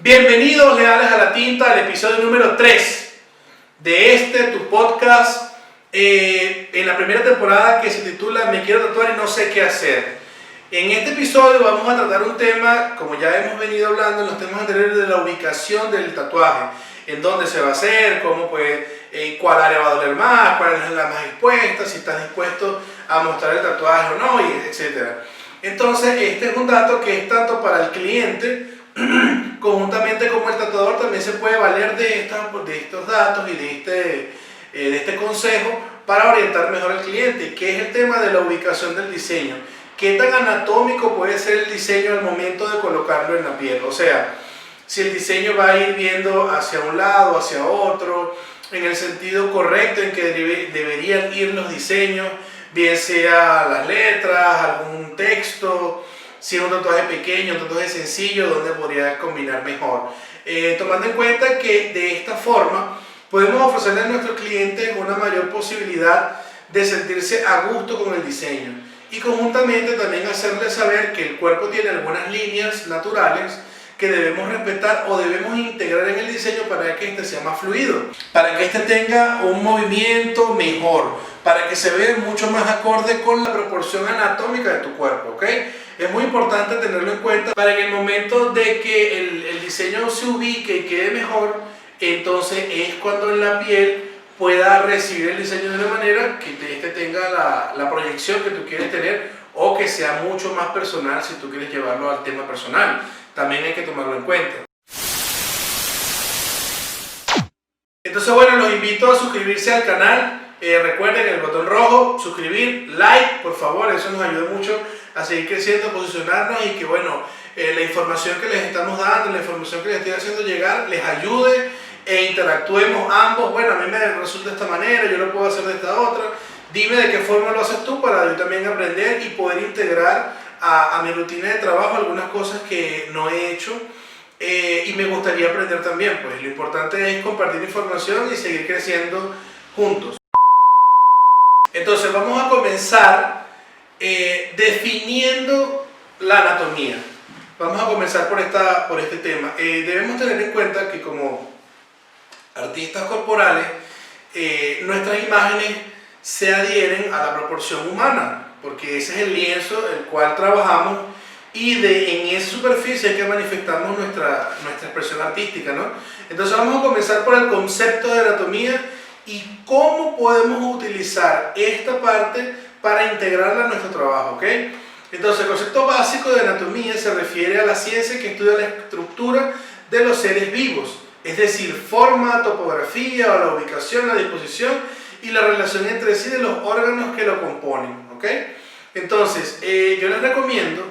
Bienvenidos leales a la tinta al episodio número 3 de tu podcast en la primera temporada que se titula Me quiero tatuar y no sé qué hacer. En este episodio vamos a tratar un tema, como ya hemos venido hablando en los temas anteriores, de la ubicación del tatuaje, en dónde se va a hacer, cómo cuál área va a doler más, cuál es la más expuesta, si estás dispuesto a mostrar el tatuaje o no, etc. Entonces este es un dato que es tanto para el cliente conjuntamente como el tatuador también se puede valer de estos datos y de este consejo para orientar mejor al cliente, que es el tema de la ubicación del diseño. ¿Qué tan anatómico puede ser el diseño al momento de colocarlo en la piel? O sea, si el diseño va a ir viendo hacia un lado, hacia otro, en el sentido correcto en que deberían ir los diseños, bien sea las letras, algún texto, si es un tatuaje pequeño, un tatuaje sencillo, donde podría combinar mejor. Tomando en cuenta que de esta forma podemos ofrecerle a nuestros clientes una mayor posibilidad de sentirse a gusto con el diseño y conjuntamente también hacerles saber que el cuerpo tiene algunas líneas naturales que debemos respetar o debemos integrar en el diseño para que este sea más fluido, para que este tenga un movimiento mejor, para que se vea mucho más acorde con la proporción anatómica de tu cuerpo, ¿ok? Es muy importante tenerlo en cuenta para que en el momento de que el diseño se ubique y quede mejor, entonces es cuando en la piel pueda recibir el diseño de una manera que este tenga la proyección que tú quieres tener o que sea mucho más personal si tú quieres llevarlo al tema personal. También hay que tomarlo en cuenta. Entonces, bueno, los invito a suscribirse al canal. Recuerden el botón rojo, suscribir, like, por favor, eso nos ayuda mucho a seguir creciendo, a posicionarnos y que, bueno, la información que les estamos dando, la información que les estoy haciendo llegar, les ayude e interactuemos ambos. Bueno, a mí me resulta de esta manera, yo lo puedo hacer de esta otra. Dime de qué forma lo haces tú para yo también aprender y poder integrar a mi rutina de trabajo algunas cosas que no he hecho y me gustaría aprender también. Pues lo importante es compartir información y seguir creciendo juntos. Entonces vamos a comenzar definiendo la anatomía. Vamos a comenzar por este tema. Debemos tener en cuenta que como artistas corporales nuestras imágenes se adhieren a la proporción humana, porque ese es el lienzo el cual trabajamos y en esa superficie es que manifestamos nuestra expresión artística, ¿no? Entonces vamos a comenzar por el concepto de anatomía y cómo podemos utilizar esta parte para integrarla a nuestro trabajo, ¿ok? Entonces el concepto básico de anatomía se refiere a la ciencia que estudia la estructura de los seres vivos, es decir, forma, topografía o la ubicación, la disposición y la relación entre sí de los órganos que lo componen, ¿ok? Entonces, yo les recomiendo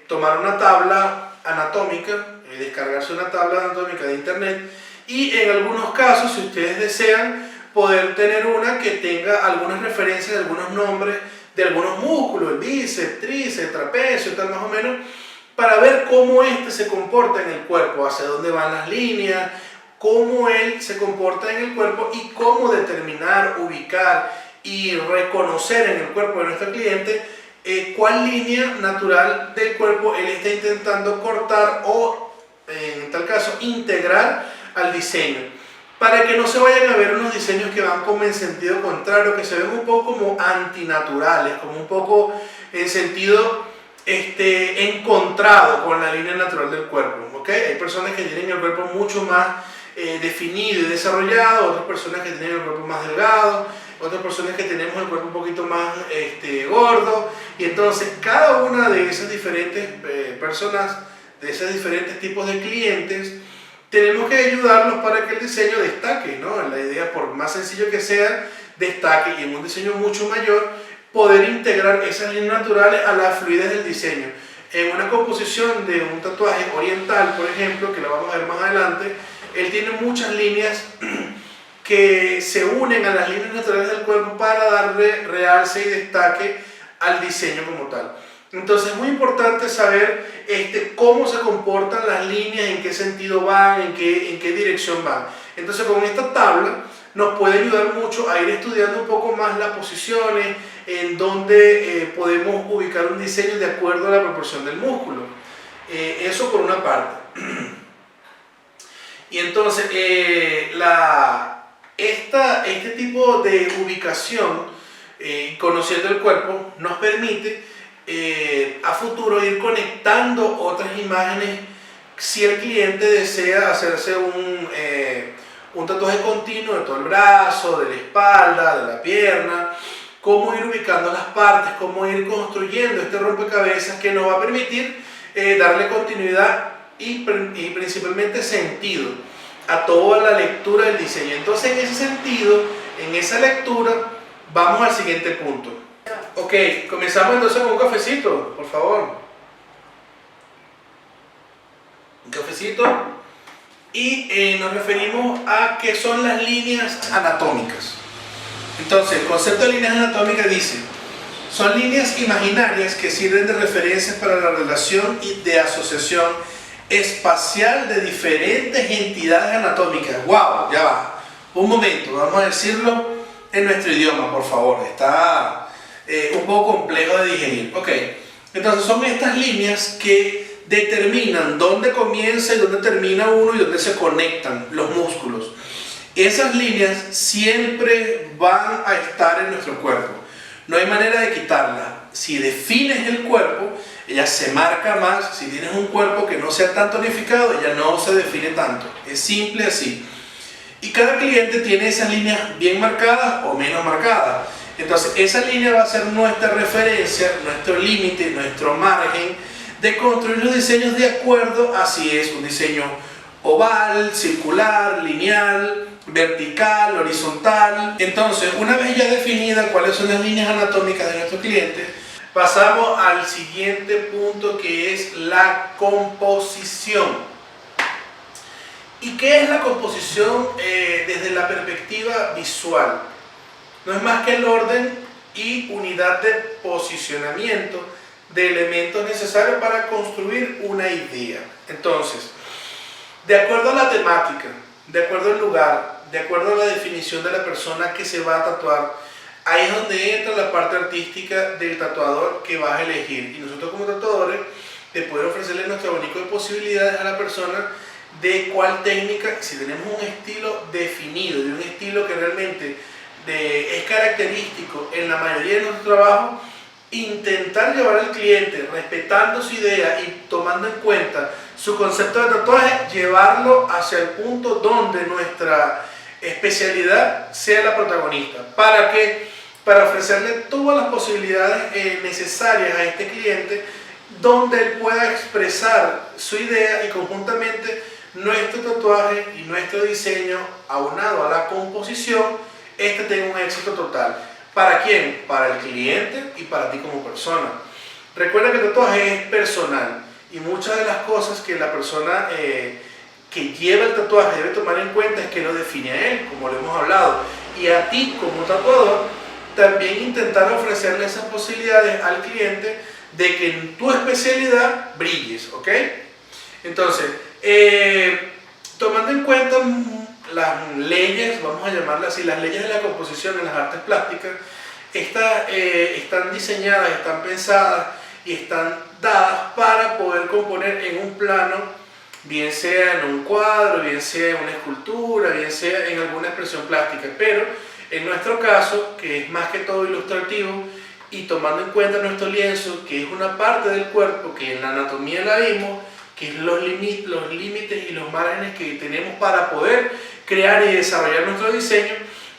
tomar una tabla anatómica, descargarse una tabla anatómica de internet y en algunos casos, si ustedes desean, poder tener una que tenga algunas referencias de algunos nombres de algunos músculos, el bíceps, tríceps, trapecio, tal más o menos, para ver cómo este se comporta en el cuerpo, hacia dónde van las líneas, cómo él se comporta en el cuerpo y cómo determinar, ubicar y reconocer en el cuerpo de nuestro cliente cuál línea natural del cuerpo él está intentando cortar o, en tal caso, integrar al diseño, para que no se vayan a ver unos diseños que van como en sentido contrario, que se ven un poco como antinaturales, como un poco en sentido encontrado con la línea natural del cuerpo, ¿ok? Hay personas que tienen el cuerpo mucho más definido y desarrollado, otras personas que tienen el cuerpo más delgado, otras personas que tenemos el cuerpo un poquito más gordo, y entonces cada una de esas diferentes personas, de esos diferentes tipos de clientes, tenemos que ayudarlos para que el diseño destaque, ¿no? La idea, por más sencillo que sea, destaque, y en un diseño mucho mayor, poder integrar esas líneas naturales a la fluidez del diseño. En una composición de un tatuaje oriental, por ejemplo, que lo vamos a ver más adelante, él tiene muchas líneas que se unen a las líneas naturales del cuerpo para darle realce y destaque al diseño como tal. Entonces es muy importante saber cómo se comportan las líneas, en qué sentido van, en qué dirección van. Entonces con esta tabla nos puede ayudar mucho a ir estudiando un poco más las posiciones, en donde podemos ubicar un diseño de acuerdo a la proporción del músculo. Eso por una parte. Y entonces, este tipo de ubicación, conociendo el cuerpo, nos permite a futuro ir conectando otras imágenes si el cliente desea hacerse un tatuaje continuo de todo el brazo, de la espalda, de la pierna, cómo ir ubicando las partes, cómo ir construyendo este rompecabezas que nos va a permitir darle continuidad y principalmente sentido a toda la lectura del diseño. Entonces, en ese sentido, en esa lectura, vamos al siguiente punto. Ok, comenzamos entonces con un cafecito, por favor. Un cafecito. Y nos referimos a qué son las líneas anatómicas. Entonces, el concepto de líneas anatómicas dice: son líneas imaginarias que sirven de referencias para la relación y de asociación espacial de diferentes entidades anatómicas. ¡Wow! Ya va. Un momento, vamos a decirlo en nuestro idioma, por favor. Está un poco complejo de digerir. Ok, entonces son estas líneas que determinan dónde comienza y dónde termina uno y dónde se conectan los músculos. Esas líneas siempre van a estar en nuestro cuerpo. No hay manera de quitarlas. Si defines el cuerpo, ella se marca más. Si tienes un cuerpo que no sea tan tonificado, ella no se define tanto. Es simple así. Y cada cliente tiene esas líneas bien marcadas o menos marcadas. Entonces, esa línea va a ser nuestra referencia, nuestro límite, nuestro margen de construir los diseños de acuerdo a si es un diseño oval, circular, lineal, vertical, horizontal. Entonces, una vez ya definida cuáles son las líneas anatómicas de nuestro cliente, pasamos al siguiente punto, que es la composición. ¿Y qué es la composición desde la perspectiva visual? No es más que el orden y unidad de posicionamiento de elementos necesarios para construir una idea. Entonces, de acuerdo a la temática, de acuerdo al lugar, de acuerdo a la definición de la persona que se va a tatuar, ahí es donde entra la parte artística del tatuador que vas a elegir. Y nosotros como tatuadores te podemos ofrecerle nuestro abanico de posibilidades a la persona de cuál técnica, si tenemos un estilo definido, de un estilo que realmente es característico en la mayoría de nuestro trabajo, intentar llevar al cliente respetando su idea y tomando en cuenta su concepto de tatuaje, llevarlo hacia el punto donde nuestra especialidad sea la protagonista. ¿Para qué? Para ofrecerle todas las posibilidades necesarias a este cliente, donde él pueda expresar su idea y conjuntamente nuestro tatuaje y nuestro diseño, aunado a la composición, tenga un éxito total. ¿Para quién? Para el cliente y para ti como persona. Recuerda que el tatuaje es personal y muchas de las cosas que la persona que lleva el tatuaje debe tomar en cuenta es que lo define a él, como lo hemos hablado, y a ti como tatuador también intentar ofrecerle esas posibilidades al cliente de que en tu especialidad brilles, ¿ok? Entonces, tomando en cuenta las leyes, vamos a llamarlas así, las leyes de la composición en las artes plásticas, están diseñadas, están pensadas y están dadas para poder componer en un plano, bien sea en un cuadro, bien sea en una escultura, bien sea en alguna expresión plástica. Pero en nuestro caso, que es más que todo ilustrativo, y tomando en cuenta nuestro lienzo, que es una parte del cuerpo que en la anatomía la vimos, que es los límites y los márgenes que tenemos para poder crear y desarrollar nuestro diseño.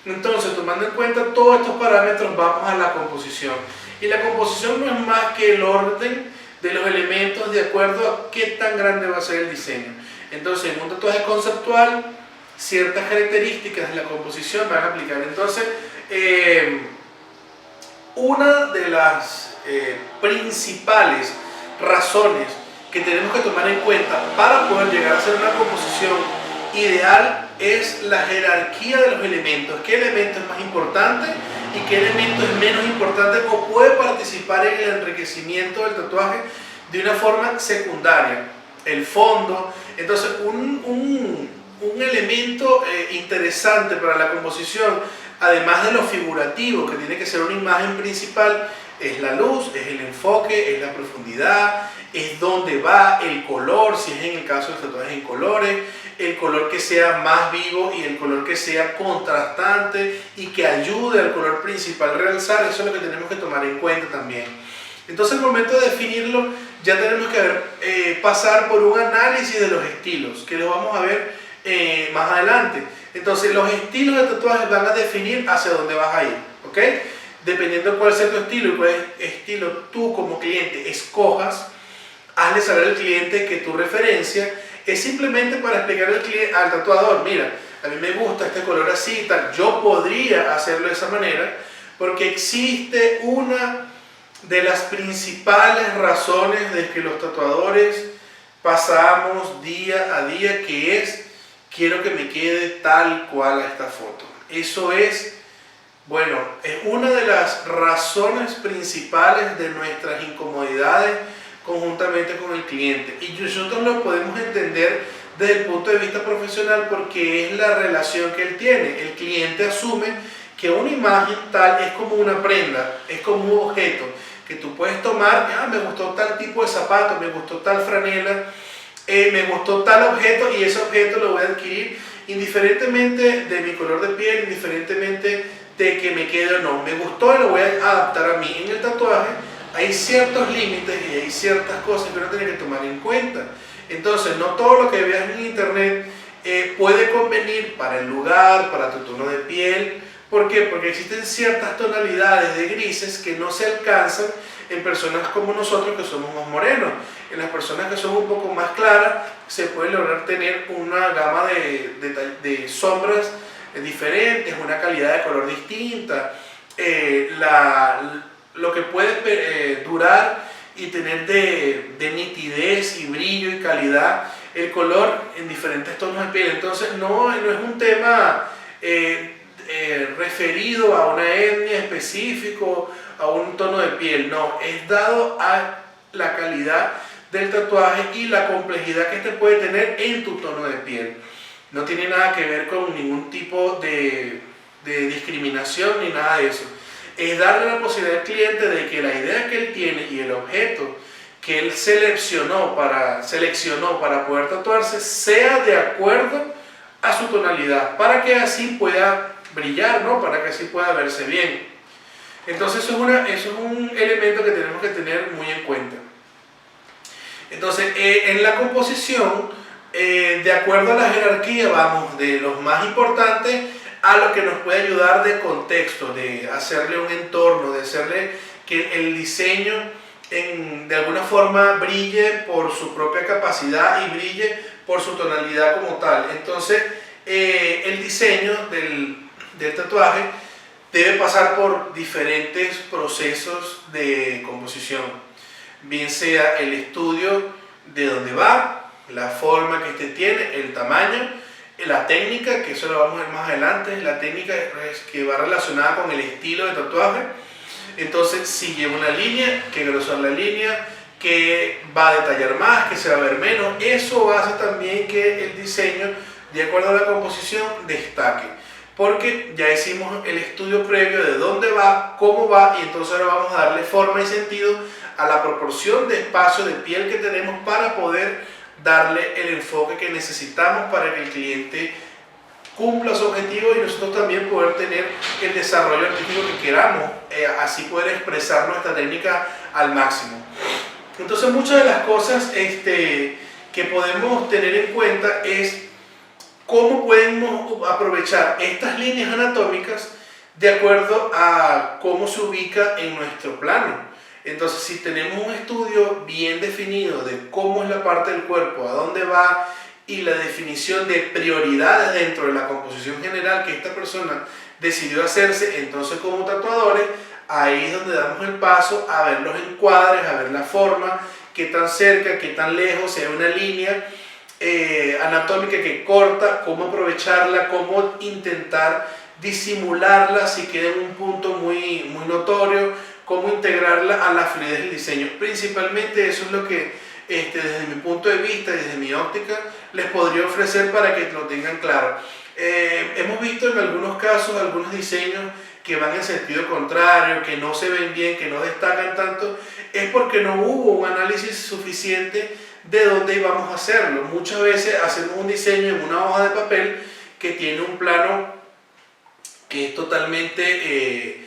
Entonces, tomando en cuenta todos estos parámetros, vamos a la composición. Y la composición no es más que el orden de los elementos de acuerdo a qué tan grande va a ser el diseño. Entonces, en un tatuaje conceptual, ciertas características de la composición van a aplicar. Entonces, una de las principales razones que tenemos que tomar en cuenta para poder llegar a hacer una composición ideal es la jerarquía de los elementos. ¿Qué elemento es más importante y qué elemento es menos importante o puede participar en el enriquecimiento del tatuaje de una forma secundaria? El fondo. Entonces, un elemento interesante para la composición además de lo figurativo, que tiene que ser una imagen principal, es la luz, es el enfoque, es la profundidad, es dónde va el color, si es en el caso de tatuajes en colores, el color que sea más vivo y el color que sea contrastante y que ayude al color principal a realzar. Eso es lo que tenemos que tomar en cuenta también. Entonces, al momento de definirlo, ya tenemos que pasar por un análisis de los estilos, que lo vamos a ver más adelante. Entonces, los estilos de tatuajes van a definir hacia dónde vas a ir, ¿ok? Dependiendo de cuál sea tu estilo y cuál estilo tú como cliente escojas, hazle saber al cliente que tu referencia es simplemente para explicar al tatuador: mira, a mí me gusta este color así y tal, yo podría hacerlo de esa manera, porque existe una de las principales razones de que los tatuadores pasamos día a día, que es: quiero que me quede tal cual a esta foto. Eso es, bueno, es una de las razones principales de nuestras incomodidades conjuntamente con el cliente. Y nosotros lo podemos entender desde el punto de vista profesional, porque es la relación que él tiene. El cliente asume que una imagen tal es como una prenda, es como un objeto que tú puedes tomar. Me gustó tal tipo de zapato, me gustó tal franela, me gustó tal objeto, y ese objeto lo voy a adquirir indiferentemente de mi color de piel, indiferentemente de que me quede o no. Me gustó y lo voy a adaptar a mí. En el tatuaje hay ciertos límites y hay ciertas cosas que uno tiene que tomar en cuenta. Entonces, no todo lo que veas en internet puede convenir para el lugar, para tu tono de piel. ¿Por qué? Porque existen ciertas tonalidades de grises que no se alcanzan en personas como nosotros, que somos más morenos. En las personas que son un poco más claras se puede lograr tener una gama de sombras diferentes, una calidad de color distinta, lo que puede durar y tener de nitidez y brillo y calidad el color en diferentes tonos de piel. Entonces no es un tema referido a una etnia específico, a un tono de piel, no, es dado a la calidad del tatuaje y la complejidad que este puede tener en tu tono de piel. No tiene nada que ver con ningún tipo de discriminación ni nada de eso. Es darle la posibilidad al cliente de que la idea que él tiene y el objeto que él seleccionó para poder tatuarse sea de acuerdo a su tonalidad, para que así pueda brillar, ¿no? Para que así pueda verse bien. Entonces eso es un elemento que tenemos que tener muy en cuenta. Entonces, en la composición, de acuerdo a la jerarquía, vamos de los más importantes a lo que nos puede ayudar de contexto, de hacerle un entorno, de hacerle que el diseño de alguna forma brille por su propia capacidad y brille por su tonalidad como tal. Entonces, el diseño del tatuaje debe pasar por diferentes procesos de composición, bien sea el estudio de dónde va, la forma que este tiene, el tamaño, la técnica, que eso lo vamos a ver más adelante. La técnica es que va relacionada con el estilo de tatuaje. Entonces, si lleva una línea, qué grosor la línea, que va a detallar más, que se va a ver menos. Eso hace también que el diseño, de acuerdo a la composición, destaque, porque ya hicimos el estudio previo de dónde va, cómo va, y entonces ahora vamos a darle forma y sentido a la proporción de espacio de piel que tenemos para poder darle el enfoque que necesitamos para que el cliente cumpla su objetivo y nosotros también poder tener el desarrollo artístico que queramos, así poder expresar nuestra técnica al máximo. Entonces, muchas de las cosas que podemos tener en cuenta es cómo podemos aprovechar estas líneas anatómicas de acuerdo a cómo se ubica en nuestro plano. Entonces, si tenemos un estudio bien definido de cómo es la parte del cuerpo, a dónde va, y la definición de prioridades dentro de la composición general que esta persona decidió hacerse, entonces como tatuadores, ahí es donde damos el paso a ver los encuadres, a ver la forma, qué tan cerca, qué tan lejos, si hay una línea anatómica que corta, cómo aprovecharla, cómo intentar disimularla si queda en un punto muy notorio, cómo integrarla a la fluidez del diseño. Principalmente eso es lo que desde mi punto de vista, desde mi óptica, les podría ofrecer para que lo tengan claro. Hemos visto en algunos casos algunos diseños que van en sentido contrario, que no se ven bien, que no destacan tanto, es porque no hubo un análisis suficiente de dónde íbamos a hacerlo. Muchas veces hacemos un diseño en una hoja de papel que tiene un plano que es totalmente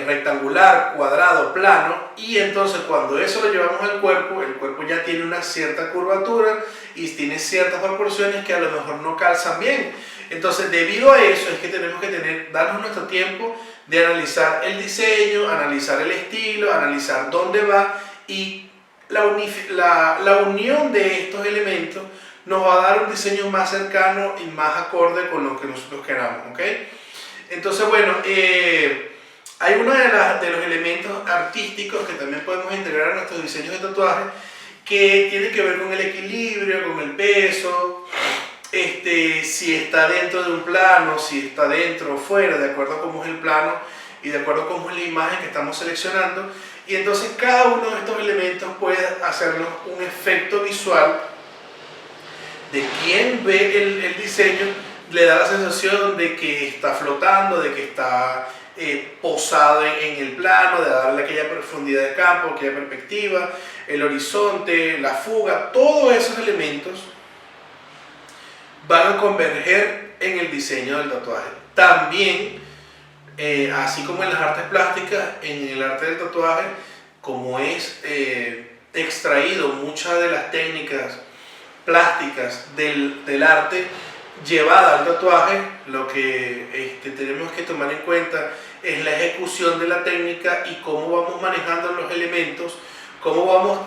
rectangular, cuadrado, plano, y entonces cuando eso lo llevamos al cuerpo, el cuerpo ya tiene una cierta curvatura y tiene ciertas proporciones que a lo mejor no calzan bien. Entonces, debido a eso es que tenemos que darnos nuestro tiempo de analizar el diseño, analizar el estilo, analizar dónde va, y la unión de estos elementos nos va a dar un diseño más cercano y más acorde con lo que nosotros queramos, ¿ok? Entonces, bueno, hay uno de los elementos artísticos que también podemos integrar a nuestros diseños de tatuaje, que tiene que ver con el equilibrio, con el peso, si está dentro de un plano, si está dentro o fuera, de acuerdo a cómo es el plano y de acuerdo a cómo es la imagen que estamos seleccionando. Y entonces cada uno de estos elementos puede hacernos un efecto visual de quien ve el diseño, le da la sensación de que está flotando, de que está posado en el plano, de darle aquella profundidad de campo, aquella perspectiva, el horizonte, la fuga. Todos esos elementos van a converger en el diseño del tatuaje. También, así como en las artes plásticas, en el arte del tatuaje, como es extraído muchas de las técnicas plásticas del arte llevada al tatuaje, lo que tenemos que tomar en cuenta es la ejecución de la técnica y cómo vamos manejando los elementos, cómo vamos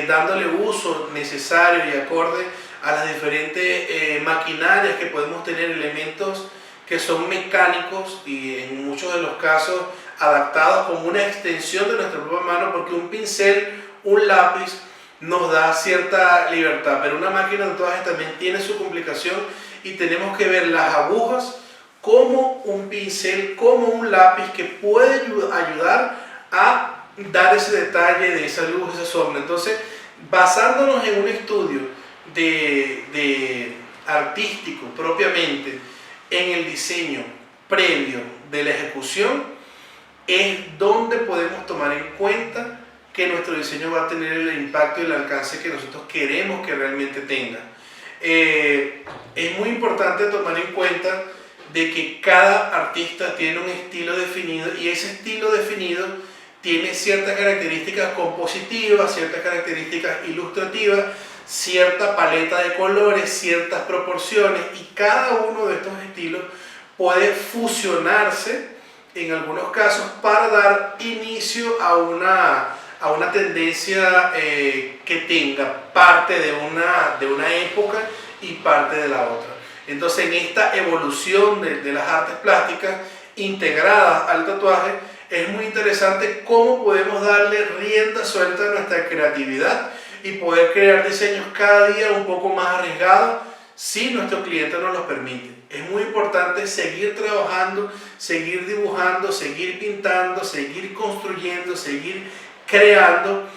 dándole uso necesario y acorde a las diferentes maquinarias que podemos tener, elementos que son mecánicos y en muchos de los casos adaptados como una extensión de nuestra propia mano, porque un pincel, un lápiz nos da cierta libertad, pero una máquina de tatuaje también tiene su complicación y tenemos que ver las agujas como un pincel, como un lápiz que puede ayudar a dar ese detalle de esa luz, esa sombra. Entonces, basándonos en un estudio de artístico propiamente, en el diseño previo de la ejecución, es donde podemos tomar en cuenta que nuestro diseño va a tener el impacto y el alcance que nosotros queremos que realmente tenga. Es muy importante tomar en cuenta de que cada artista tiene un estilo definido y ese estilo definido tiene ciertas características compositivas, ciertas características ilustrativas, cierta paleta de colores, ciertas proporciones, y cada uno de estos estilos puede fusionarse en algunos casos para dar inicio a una tendencia que tenga parte de una época y parte de la otra. Entonces, en esta evolución de las artes plásticas integradas al tatuaje, es muy interesante cómo podemos darle rienda suelta a nuestra creatividad y poder crear diseños cada día un poco más arriesgados si nuestro cliente nos lo permite. Es muy importante seguir trabajando, seguir dibujando, seguir pintando, seguir construyendo, seguir creando,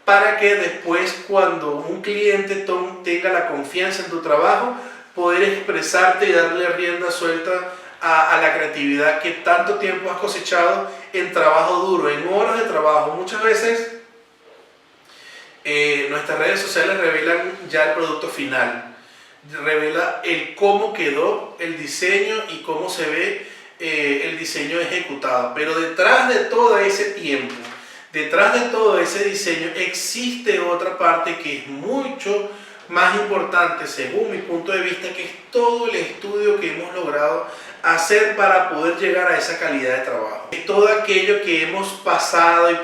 para que después, cuando un cliente tenga la confianza en tu trabajo, poder expresarte y darle rienda suelta a la creatividad que tanto tiempo has cosechado en trabajo duro, en horas de trabajo. Muchas veces nuestras redes sociales revelan ya el producto final, revela el cómo quedó el diseño y cómo se ve el diseño ejecutado, pero detrás de todo ese tiempo, detrás de todo ese diseño, existe otra parte que es mucho más importante, según mi punto de vista, que es todo el estudio que hemos logrado hacer para poder llegar a esa calidad de trabajo. Es todo aquello que hemos pasado y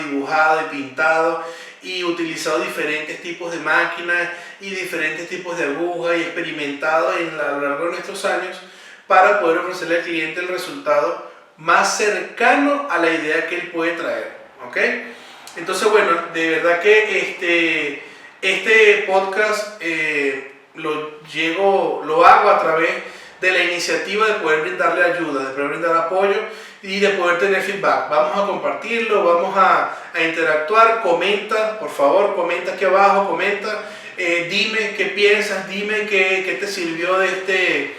dibujado y pintado y utilizado diferentes tipos de máquinas y diferentes tipos de agujas y experimentado a lo largo de nuestros años para poder ofrecerle al cliente el resultado más cercano a la idea que él puede traer, ¿ok? Entonces, bueno, de verdad que este podcast lo hago a través de la iniciativa de poder brindarle ayuda, de poder brindar apoyo y de poder tener feedback. Vamos a compartirlo, vamos a interactuar. Comenta, por favor, comenta aquí abajo, comenta, dime qué piensas, dime qué te sirvió de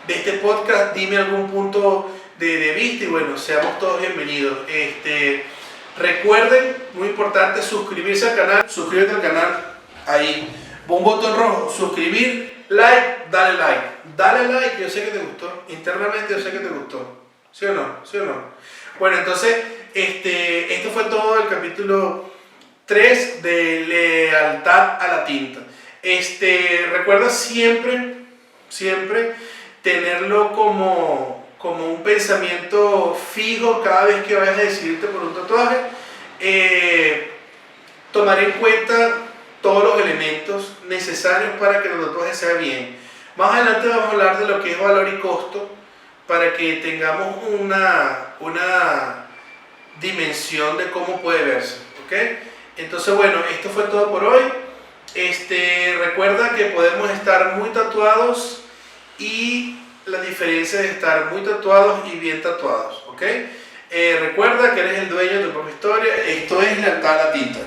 de este podcast, dime algún punto de vista y bueno, seamos todos bienvenidos. Recuerden, muy importante, suscribirse al canal, suscríbete al canal, ahí, un botón rojo, suscribir, like, dale like, yo sé que te gustó, internamente yo sé que te gustó, ¿sí o no? ¿Sí o no? Bueno, entonces, esto fue todo el capítulo 3 de lealtad a la tinta. Recuerda siempre tenerlo como un pensamiento fijo cada vez que vayas a decidirte por un tatuaje. Tomar en cuenta todos los elementos necesarios para que el tatuaje sea bien. Más adelante vamos a hablar de lo que es valor y costo para que tengamos una dimensión de cómo puede verse, ¿ok? Entonces bueno, esto fue todo por hoy. Recuerda que podemos estar muy tatuados y la diferencia de estar muy tatuados y bien tatuados, ¿ok? Recuerda que eres el dueño de tu propia historia. Esto es lealtad a la tinta.